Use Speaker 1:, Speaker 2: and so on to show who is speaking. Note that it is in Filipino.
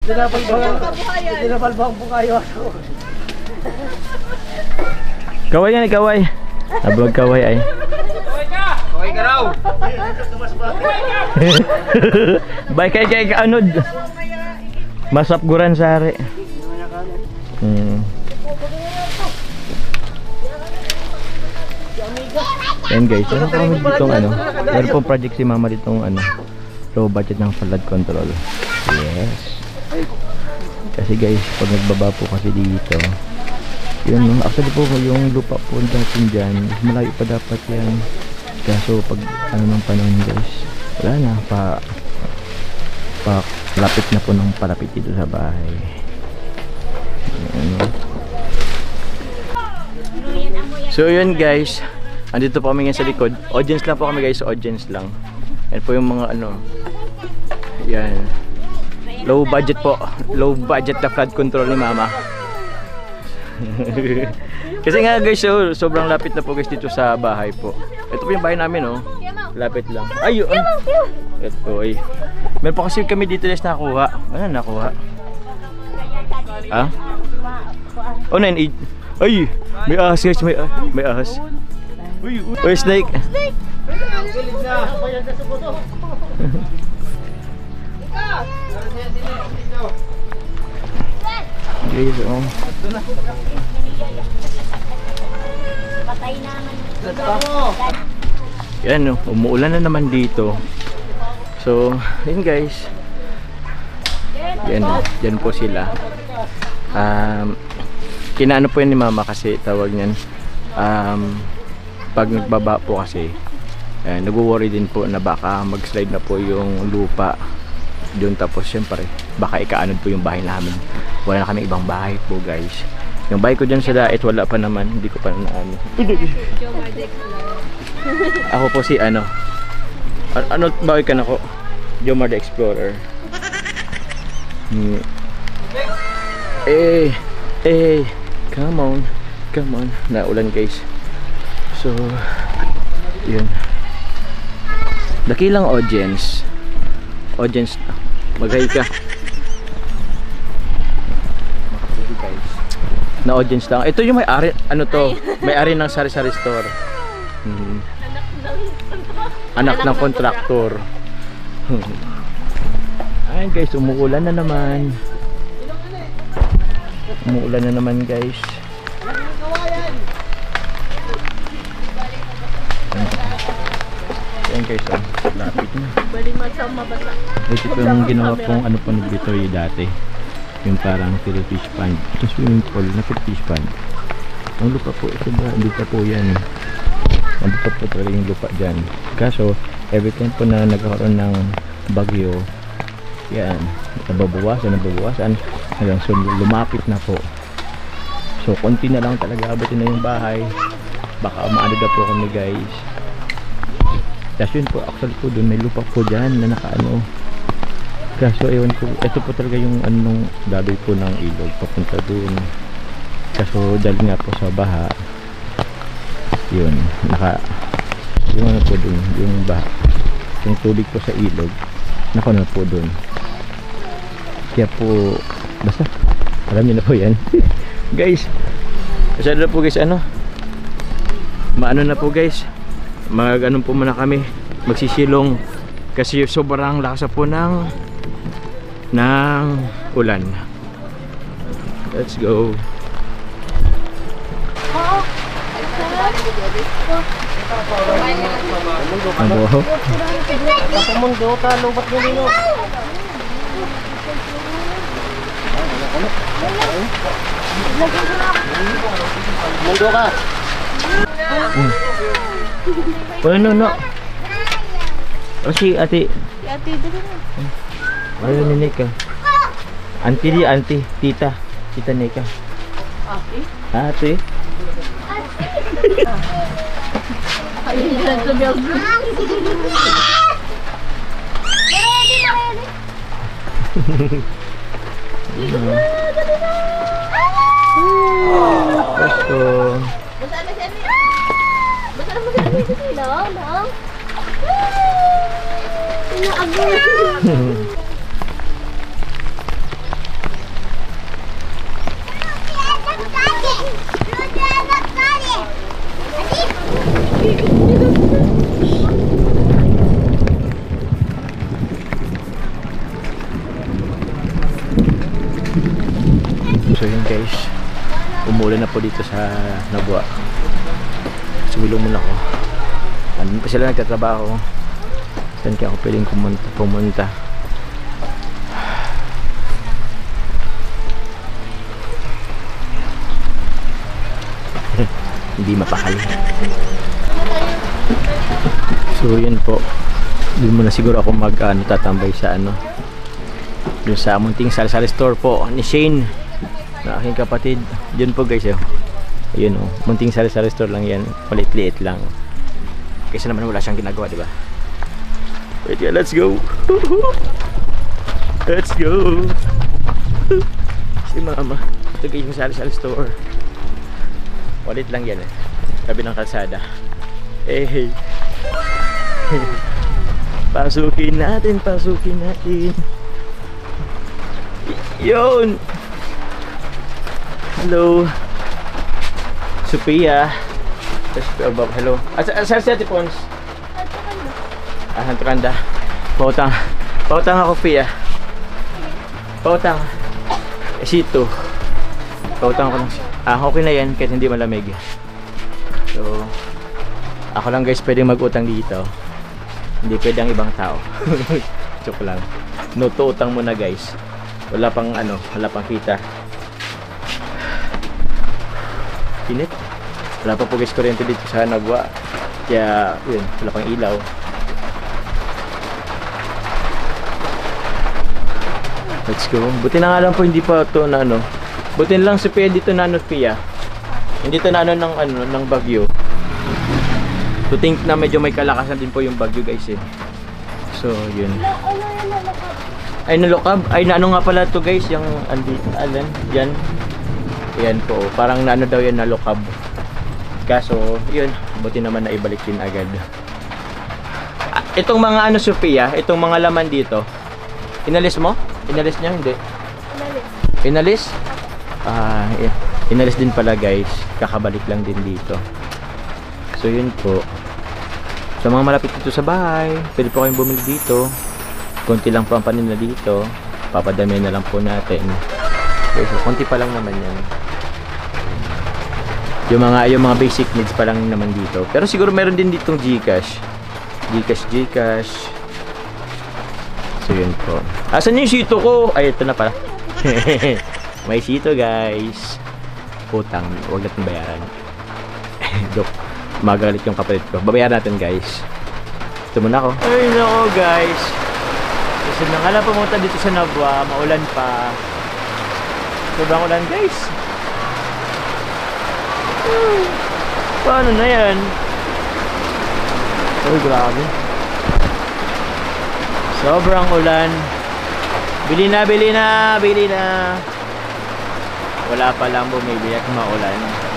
Speaker 1: Dinapalbang po kayo ako.
Speaker 2: Kaway yan, kaway. Nablog kaway ay.
Speaker 1: Kaway ka raw.
Speaker 2: Bay kay anod. Masapguran sari. Yan guys, meron kami ditong meron pong project si mama ditong low budget ng flood control. Yes. Kasi guys, pag nagbaba po kasi dito, yun, actually po yung lupa po natin dyan, malayo pa dapat yan. Kaso pag ng panahon guys, wala na, lapit na po ng palapit dito sa bahay. So yun guys, andito po kami ngayon sa likod. Audience lang po kami guys, audience lang. Yan po yung mga yan. Low budget po. Low budget na flood control ni mama. Kasi nga guys, sobrang lapit na po guys dito sa bahay po. Ito po yung bahay namin lapit lang. Ay, ito ay. Meron po kasi kami dito guys nakuha. Ano nakuha? Ah? Oh, 9-8. Ay, may ahas guys, may ahas. Uy, snake. Snake. Guys,
Speaker 3: patay naman.
Speaker 2: Yan, umuulan na naman dito. So, yun guys. Yan po sila. Kinaano po yan ni mama kasi tawag niyan. Pag nagbaba po kasi, nag-worry din po na baka mag-slide na po yung lupa doon, tapos syempre baka ikaanod po yung bahay namin. Wala na kami ibang bahay po guys. Yung bahay ko dyan sa Dait wala pa naman, hindi ko pa naano. Ako po si ano bahay ka na ko? Jomar the Explorer. Come on, naulan guys. So yun, dakilang audience maghay ka guys na audience lang. Ito yung may-ari, may-ari ng sari-sari store. Anak ng kontraktor. Ayun guys, umuulan na naman guys. Ayan guys, lapit na. Ito yung ginawa kong po dito yung dati, yung parang fish pond, yung swimming pool na fish pond. Ang lupa po, hindi pa po yan. Nandito po talaga yung lupa dyan. Kaso, every time po na nagkakaroon ng bagyo, yan, nababawasan hanggang so lumapit na po. So konti na lang talaga, abutin na yung bahay. Baka maano na po kami guys. Kasi yun po, actually po doon may lupa po dyan na nakaano. Kaso ewan ko, ito po talaga yung anong daloy po ng ilog papunta doon. Kaso dahil nga po sa baha, yun, yung ano po doon, yung baha, yung tubig po sa ilog, nakano po doon. Kaya po, basta, alam niyo na po yan. Guys, masyado na po guys, maano na po guys, mag-ano po muna kami, magsisilong kasi sobrang lakas po ng ulan. Let's go. Ang buho.
Speaker 1: Kapamundo ka, lubat nyo nino. Mundo ka.
Speaker 2: No. O si ate.
Speaker 3: Si ate, dali na.
Speaker 2: Ayaw ni Nika. Auntie, tita Nika. Ate?
Speaker 3: Ayun dyan sa build.
Speaker 2: Presto.
Speaker 3: Basta na siya ni. No. Inaagay.
Speaker 2: So yun guys, umulan na po dito sa Nabua. Sumilong muna ako. Ano pa sila nagtatrabaho? Saan kaya ako pwedeng pumunta? Hindi mapakali. So yun po, doon muna siguro ako tatambay sa doon sa munting sari-sari store po ni Shane na aking kapatid. Yun po guys, ayun munting sari-sari store lang yan, maliit-liit lang kasi naman wala siyang ginagawa, diba? Wait, yeah, let's go. Let's go. Si mama, ito guys yung sari-sari store, maliit lang yan tabi ng kalsada. Hey. Pasukin natin. Yun. Hello. Sophia. Hello. Saan si Ate Pons? Hantukanda. Pautang ako, Sophia. Pautang. Sito. Pautang ako ng okay na yan kahit hindi malamig. So ako lang guys pwedeng mag-utang dito. Hindi pwede ang ibang tao. Joke lang. No to utang muna guys. Wala pang kita. Init. Wala pa po guys kuryente dito sa Nabua. Kaya yun, wala pang ilaw. Let's go. Buti na nga lang po hindi pa to na Buti na lang si Pia dito na Pia. Hindi to na ng bagyo. To think na medyo may kalakasan din po yung bagyo guys So yun. Ay nalukab. Ay nga pala to guys, yung yan. Yan po. Parang daw yan nalukab. Kaso yun, buti naman na ibalik din agad. Itong mga Sophia, itong mga laman dito. Inalis mo? Inalis niya hindi? Inalis? Yeah. Inalis din pala guys. Kakabalik lang din dito. So yun po. Sa mga malapit dito sa bahay, pwede po kayong bumili dito. Konti lang po ang paninda dito. Papadami na lang po natin. Okay, so konti pa lang naman yan. Yung mga basic needs pa lang naman dito. Pero siguro meron din ditong Gcash. Gcash. So yun po. Asan yung sito ko? Ay, ito na pala. May sito guys. Utang, huwag natin bayaran. Joke. Magalit yung kapalit ko. Babayaran natin guys. Ito muna ako. Ay nako guys. Kasi nangala pumunta dito sa Nabua. Maulan pa. Sobrang ulan guys. Paano na yan? Uy grabe. Sobrang ulan. Bili na. Wala pa lang bumibili at maulan.